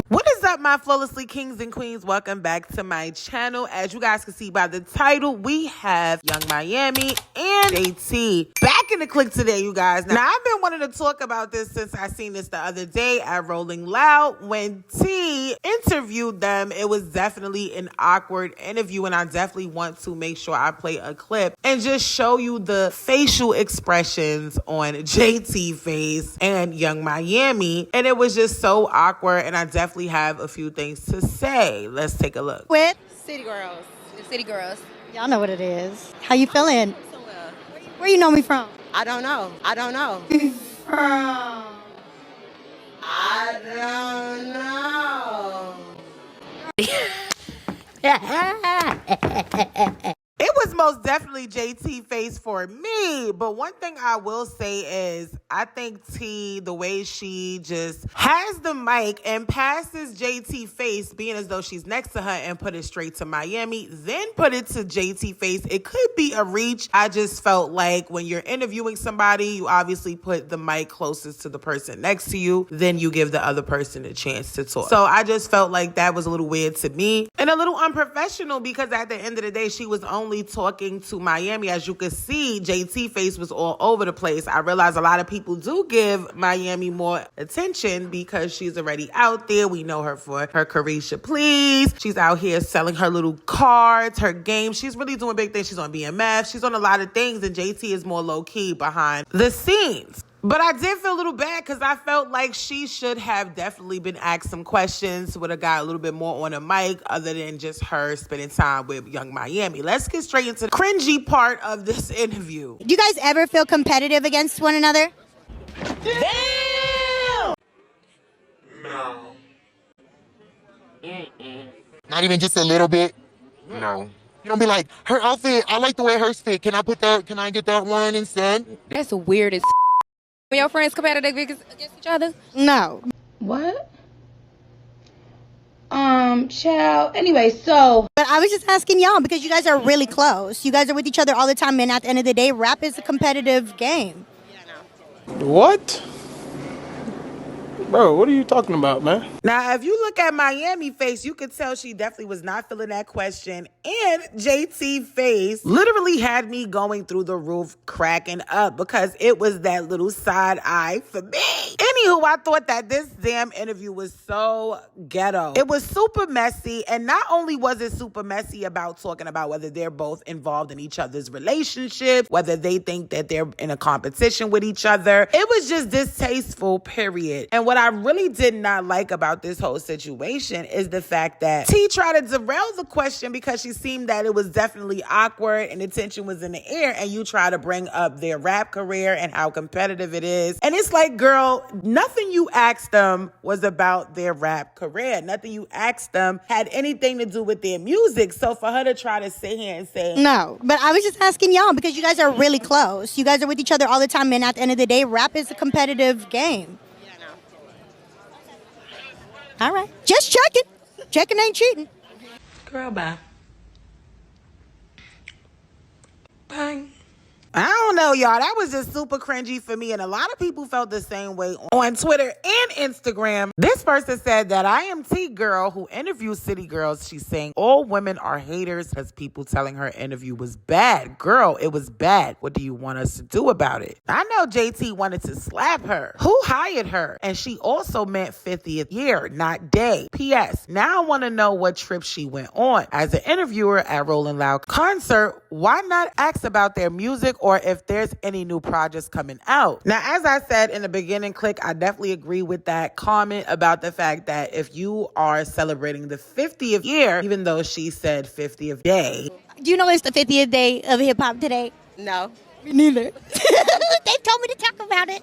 What is up, my flawlessly kings and queens? Welcome back to my channel. As you guys can see by the title, we have Young Miami and JT back in the clique today, you guys. Now, I've been wanting to talk about this since I seen this the other day at Rolling Loud. When T interviewed them, it was definitely an awkward interview, and I definitely want to make sure I play a clip and just show you the facial expressions on JT face and Young Miami. And it was just so awkward, and I definitely have a few things to say. Let's take a look. With City Girls. The City Girls. y'all know what it is. How you feeling? Where you know me from? I don't know. I don't know. I don't know. It was most definitely JT face for me, but one thing I will say is I think T, the way she just has the mic and passes JT face, being as though she's next to her, and put it straight to Miami, then put it to JT face, it could be a reach. I just felt like when you're interviewing somebody, you obviously put the mic closest to the person next to you, then you give the other person a chance to talk. So I just felt like that was a little weird to me and a little unprofessional, because at the end of the day, she was only talking to Miami. As you could see, JT face was all over the place. I realize a lot of people do give Miami more attention because she's already out there. We know her for her Carisha Please. She's out here selling her little cards, her games. She's really doing big things. She's on BMF. She's on a lot of things, and JT is more low-key behind the scenes. But I did feel a little bad because I felt like she should have definitely been asked some questions, would have got a little bit more on the mic other than just her spending time with Young Miami. Let's get straight into the cringy part of this interview. Do you guys ever feel competitive against one another? Damn! No. Not even just a little bit? No. You don't be like, her outfit, I like the way hers fit. Can I get that one instead? That's the weirdest. Are your friends competitive against each other? No. What? Child. Anyway, so. But I was just asking y'all because you guys are really close. You guys are with each other all the time, and at the end of the day, rap is a competitive game. What? Bro, what are you talking about, man? Now, if you look at Miami face, you could tell she definitely was not feeling that question. And JT face literally had me going through the roof, cracking up, because it was that little side eye for me. Anywho, I thought that this damn interview was so ghetto. It was super messy. And not only was it super messy about talking about whether they're both involved in each other's relationship, whether they think that they're in a competition with each other, it was just distasteful, period. And what I really did not like about this whole situation is the fact that T tried to derail the question because she seemed that it was definitely awkward and the tension was in the air, and you try to bring up their rap career and how competitive it is. And it's like, girl, nothing you asked them was about their rap career. Nothing you asked them had anything to do with their music. So for her to try to sit here and say... No, but I was just asking y'all because you guys are really close. You guys are with each other all the time, and at the end of the day, rap is a competitive game. All right. Just checking. Checking ain't cheating. Girl, bye. Bang. I don't know, y'all. That was just super cringy for me, and a lot of people felt the same way on Twitter and Instagram. This person said that I am T Girl who interviewed City Girls. She's saying all women are haters because people telling her interview was bad. Girl, it was bad. What do you want us to do about it? I know JT wanted to slap her. Who hired her? And she also meant 50th year, not day. P.S. Now I want to know what trip she went on. As an interviewer at Rolling Loud concert, why not ask about their music or if there's any new projects coming out? Now, as I said in the beginning click, I definitely agree with that comment about the fact that if you are celebrating the 50th year, even though she said 50th day. Do you know it's the 50th day of hip hop today? No. Me neither. They told me to talk about it.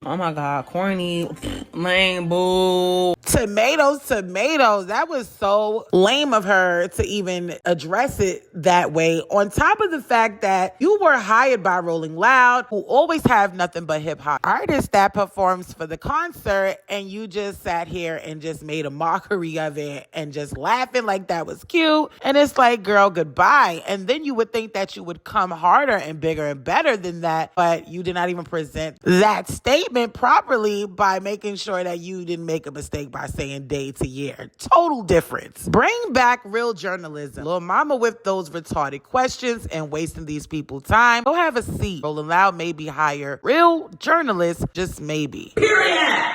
Oh my God, corny, lame, boo. To Tomatoes. That was so lame of her to even address it that way. On top of the fact that you were hired by Rolling Loud, who always have nothing but hip hop artists that performs for the concert, and you just sat here and just made a mockery of it and just laughing like that was cute. And it's like, girl, goodbye. And then you would think that you would come harder and bigger and better than that, but you did not even present that statement properly by making sure that you didn't make a mistake by saying day to year. Total difference. Bring back real journalism. Lil Mama with those retarded questions and wasting these people's time. Go have a seat. Rolling Loud maybe hire real journalists, just maybe. Period.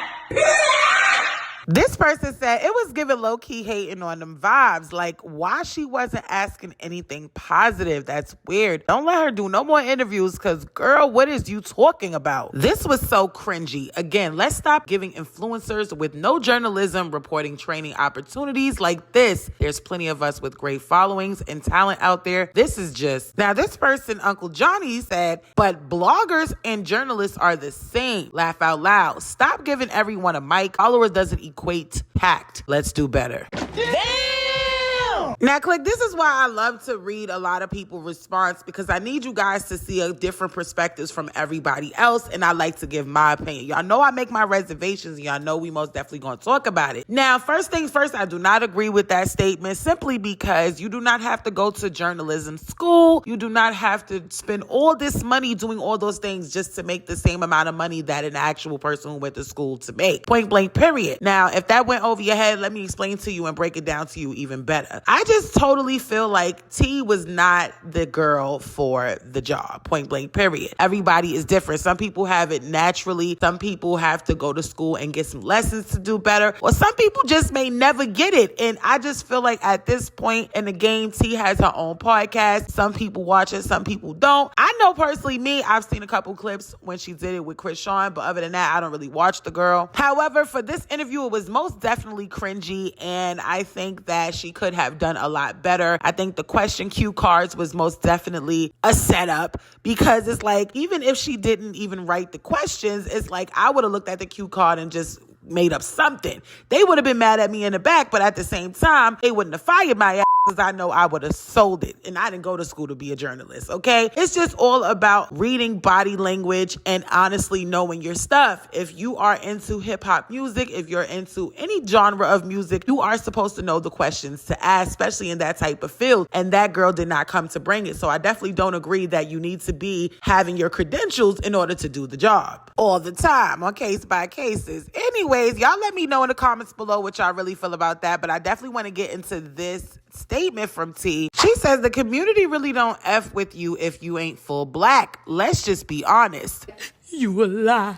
This person said it was giving low-key hating on them vibes. Like, why she wasn't asking anything positive? That's weird. Don't let her do no more interviews because, girl, what is you talking about? This was so cringy. Again, let's stop giving influencers with no journalism reporting training opportunities like this. There's plenty of us with great followings and talent out there. This is just... Now, this person, Uncle Johnny, said, but bloggers and journalists are the same. Laugh out loud. Stop giving everyone a mic. Followers doesn't equate tact. Let's do better. Damn! Now, Click, this is why I love to read a lot of people's response, because I need you guys to see a different perspectives from everybody else, and I like to give my opinion. Y'all know I make my reservations, and y'all know we most definitely going to talk about it. Now, first things first, I do not agree with that statement simply because you do not have to go to journalism school. You do not have to spend all this money doing all those things just to make the same amount of money that an actual person who went to school to make. Point blank, period. Now, if that went over your head, let me explain to you and break it down to you even better. I just totally feel like T was not the girl for the job. Point blank, period. Everybody is different. Some people have it naturally. Some people have to go to school and get some lessons to do better. Or some people just may never get it. And I just feel like at this point in the game, T has her own podcast. Some people watch it, some people don't. I know personally me, I've seen a couple clips when she did it with Chris Sean, but other than that, I don't really watch the girl. However, for this interview, it was most definitely cringy, and I think that she could have done a lot better. I think the question cue cards was most definitely a setup, because it's like, even if she didn't even write the questions, it's like I would have looked at the cue card and just made up something. They would have been mad at me in the back, but at the same time, they wouldn't have fired my ass because I know I would have sold it. And I didn't go to school to be a journalist, okay? It's just all about reading body language and honestly knowing your stuff. If you are into hip-hop music, if you're into any genre of music, you are supposed to know the questions to ask, especially in that type of field. And that girl did not come to bring it. So I definitely don't agree that you need to be having your credentials in order to do the job all the time on case by cases. Anyways, y'all let me know in the comments below what y'all really feel about that. But I definitely want to get into this statement from T. She says the community really don't F with you if you ain't full black. Let's just be honest. You a lie.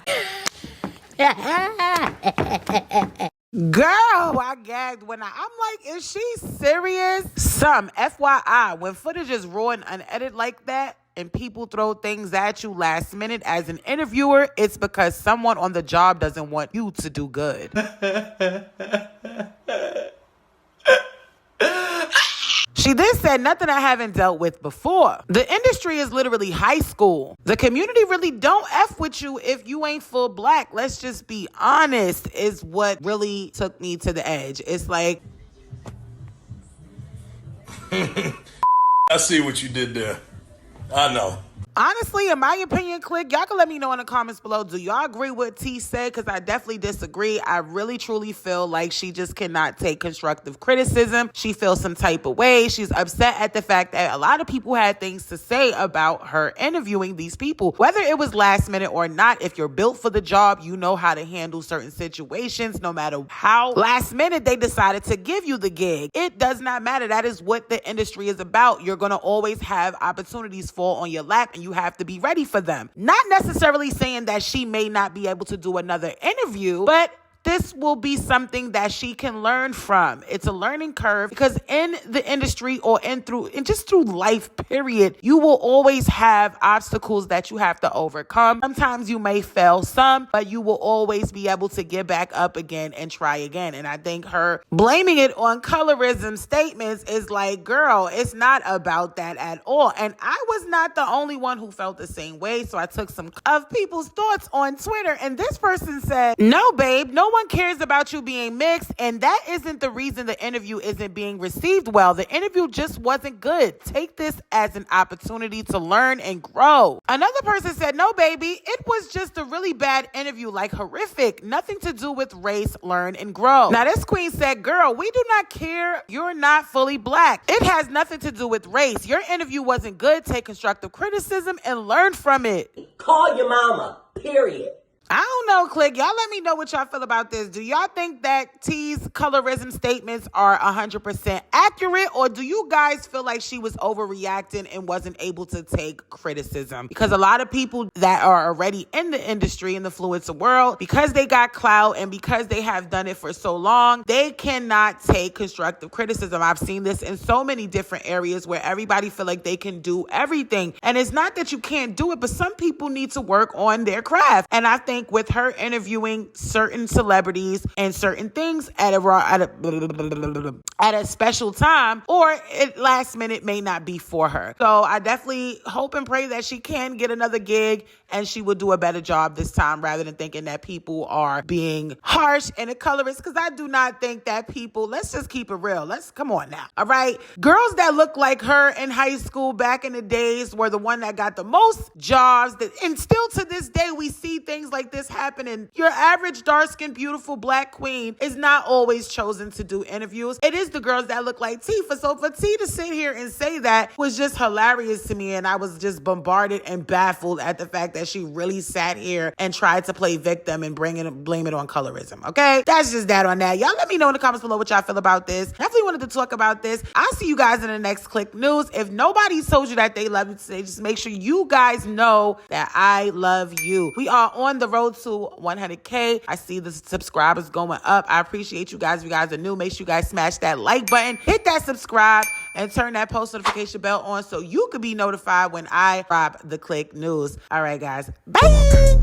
Girl, I gagged when I'm like, is she serious? Some FYI, when footage is raw and unedited like that, and people throw things at you last minute as an interviewer, it's because someone on the job doesn't want you to do good. She then said, nothing I haven't dealt with before. The industry is literally high school. The community really don't F with you if you ain't full black. Let's just be honest, is what really took me to the edge. It's like... I see what you did there. I know. Honestly, in my opinion, Click, y'all can let me know in the comments below. Do y'all agree with T said? Because I definitely disagree. I really, truly feel like she just cannot take constructive criticism. She feels some type of way. She's upset at the fact that a lot of people had things to say about her interviewing these people. Whether it was last minute or not, if you're built for the job, you know how to handle certain situations, no matter how last minute they decided to give you the gig. It does not matter. That is what the industry is about. You're going to always have opportunities fall on your lap, and you have to be ready for them. Not necessarily saying that she may not be able to do another interview, but this will be something that she can learn from. It's a learning curve, because in the industry or just through life, period, you will always have obstacles that you have to overcome. Sometimes you may fail some, but you will always be able to get back up again and try again. And I think her blaming it on colorism statements is like, girl, it's not about that at all. And I was not the only one who felt the same way. So I took some of people's thoughts on Twitter, and this person said, no, babe, no one cares about you being mixed, and that isn't the reason the interview isn't being received well. The interview just wasn't good. Take this as an opportunity to learn and grow. Another person said, no, baby, it was just a really bad interview, like horrific. Nothing to do with race, learn, and grow. Now, this queen said, girl, we do not care. You're not fully black. It has nothing to do with race. Your interview wasn't good. Take constructive criticism and learn from it. Call your mama, period. I don't know, Click. Y'all let me know what y'all feel about this. Do y'all think that T's colorism statements are 100% accurate, or do you guys feel like she was overreacting and wasn't able to take criticism? Because a lot of people that are already in the industry, in the fluencer world, because they got clout and because they have done it for so long, they cannot take constructive criticism. I've seen this in so many different areas where everybody feel like they can do everything. And it's not that you can't do it, but some people need to work on their craft. And I think with her interviewing certain celebrities and certain things at a special time, or at last minute may not be for her. So I definitely hope and pray that she can get another gig and she will do a better job this time, rather than thinking that people are being harsh and a colorist. Because I do not think that people, let's just keep it real. Let's come on now. All right. Girls that look like her in high school back in the days were the one that got the most jobs. And still to this day, we see things like this happening. Your average dark-skinned, beautiful black queen is not always chosen to do interviews. It is the girls that look like T. So for T to sit here and say that was just hilarious to me. And I was just bombarded and baffled at the fact that she really sat here and tried to play victim and blame it on colorism. Okay? That's just that on that. Y'all let me know in the comments below what y'all feel about this. Definitely wanted to talk about this. I'll see you guys in the next Click News. If nobody's told you that they love you today, just make sure you guys know that I love you. We are on the road to 100K. I see the subscribers going up. I appreciate you guys. If you guys are new, make sure you guys smash that like button, hit that subscribe, and turn that post notification bell on so you can be notified when I drop the Click News. All right, guys. Bye.